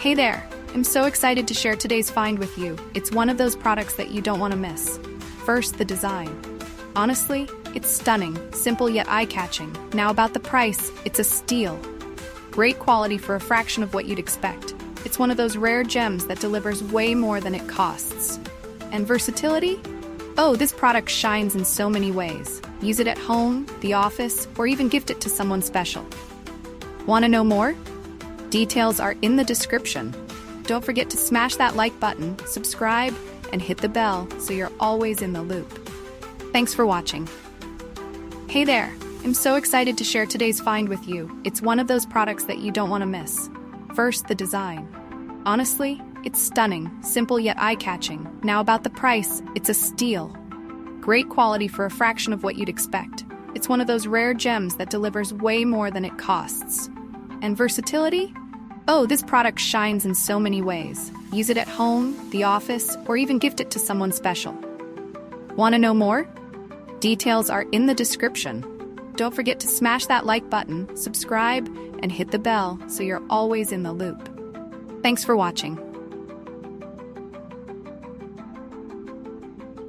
Hey there! I'm so excited to share today's find with you. It's one of those products that you don't want to miss. First, the design. Honestly, it's stunning, simple yet eye-catching. Now about the price, it's a steal. Great quality for a fraction of what you'd expect. It's one of those rare gems that delivers way more than it costs. And versatility? Oh, this product shines in so many ways. Use it at home, the office, or even gift it to someone special. Want to know more? Details are in the description. Don't forget to smash that like button, subscribe, and hit the bell so you're always in the loop. Thanks for watching. Hey there! I'm so excited to share today's find with you. It's one of those products that you don't want to miss. First, the design. Honestly, it's stunning, simple yet eye-catching. Now about the price, it's a steal. Great quality for a fraction of what you'd expect. It's one of those rare gems that delivers way more than it costs. And versatility? Oh, this product shines in so many ways. Use it at home, the office, or even gift it to someone special. Want to know more? Details are in the description. Don't forget to smash that like button, subscribe, and hit the bell so you're always in the loop. Thanks for watching.